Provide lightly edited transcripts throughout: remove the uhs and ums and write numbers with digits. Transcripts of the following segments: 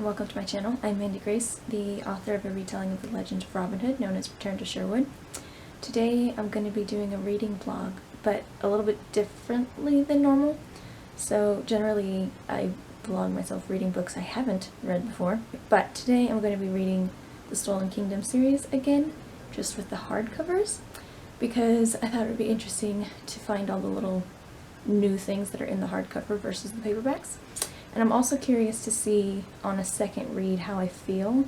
welcome to my channel. I'm Mandy Grace, the author of a retelling of the legend of Robin Hood known as Return to Sherwood. Today I'm going to be doing a reading vlog, but a little bit differently than normal. So generally I vlog myself reading books I haven't read before, but today I'm going to be reading the Stolen Kingdom series again, just with the hardcovers, because I thought it would be interesting to find all the little new things that are in the hardcover versus the paperbacks. And I'm also curious to see on a second read how I feel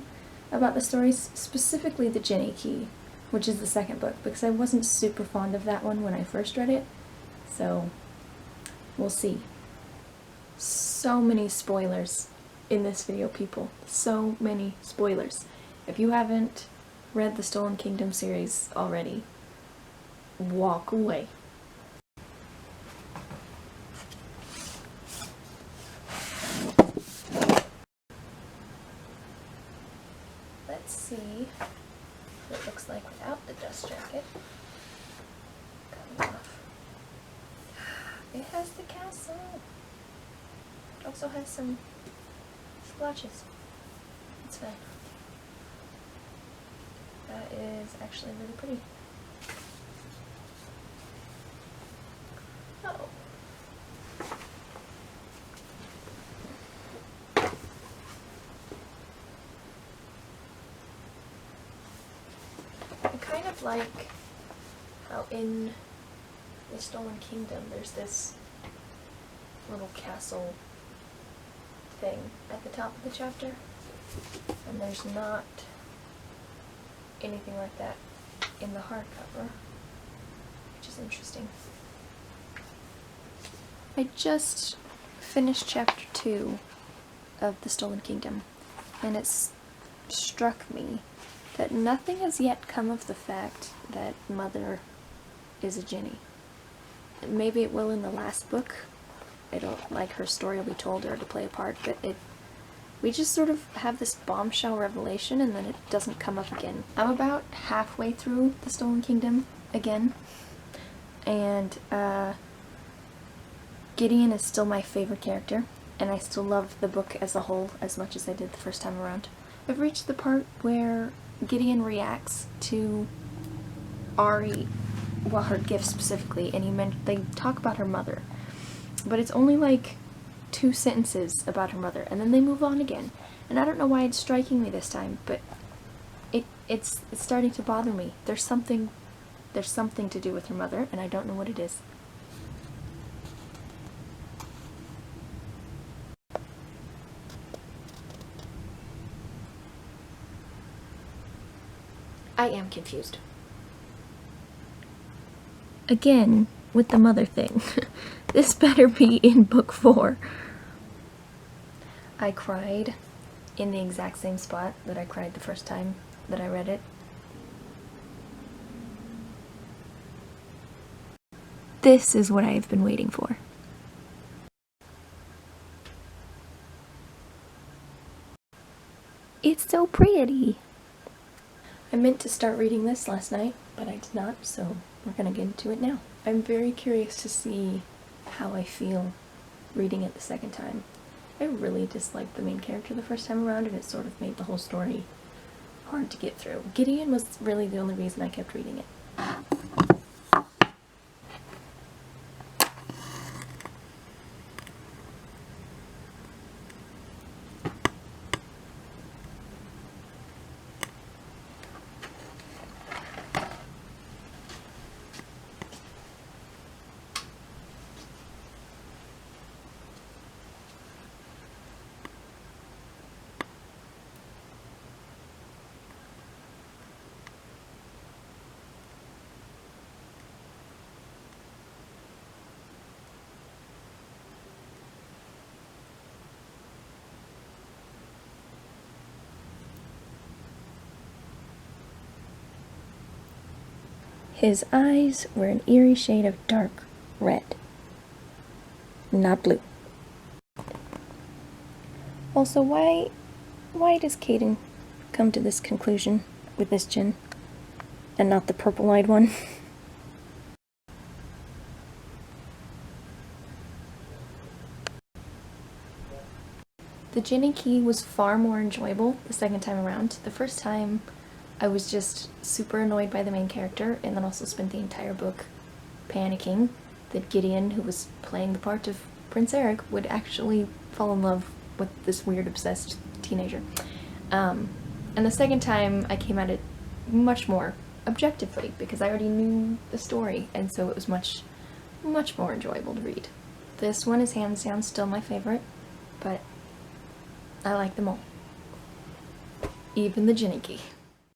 about the stories, specifically the Jenny Key, which is the second book, because I wasn't super fond of that one when I first read it, so we'll see. So many spoilers in this video, people. So many spoilers. If you haven't read the Stolen Kingdom series already, walk away. Let's see what it looks like without the dust jacket coming off. It has the castle. It also has some splotches. It's fine. That is actually really pretty. Oh. I kind of like how in the Stolen Kingdom there's this little castle thing at the top of the chapter, and there's not anything like that in the hardcover, which is interesting. I just finished chapter 2 of the Stolen Kingdom, and it's struck me that nothing has yet come of the fact that Mother is a Jinny. Maybe it will in the last book. Her story will be told or to play a part, but we just sort of have this bombshell revelation and then it doesn't come up again. I'm about halfway through the Stolen Kingdom again, and Gideon is still my favorite character, and I still love the book as a whole as much as I did the first time around. I've reached the part where Gideon reacts to Ari, well, her gift specifically, and they talk about her mother, but it's only like 2 sentences about her mother, and then they move on again. And I don't know why it's striking me this time, but it's starting to bother me. There's something to do with her mother, and I don't know what it is. I am confused. Again, with the mother thing. This better be in book 4. I cried in the exact same spot that I cried the first time that I read it. This is what I have been waiting for. It's so pretty! I meant to start reading this last night, but I did not, so we're gonna get into it now. I'm very curious to see how I feel reading it the second time. I really disliked the main character the first time around, and it sort of made the whole story hard to get through. Gideon was really the only reason I kept reading it. His eyes were an eerie shade of dark red, not blue. Also, why does Caden come to this conclusion with this gin, and not the purple-eyed one? The Gin and Key was far more enjoyable the second time around. The first time I was just super annoyed by the main character, and then also spent the entire book panicking that Gideon, who was playing the part of Prince Eric, would actually fall in love with this weird obsessed teenager. And the second time I came at it much more objectively because I already knew the story, and so it was much more enjoyable to read. This one is hands down still my favorite, but I like them all. Even the Gin and Key.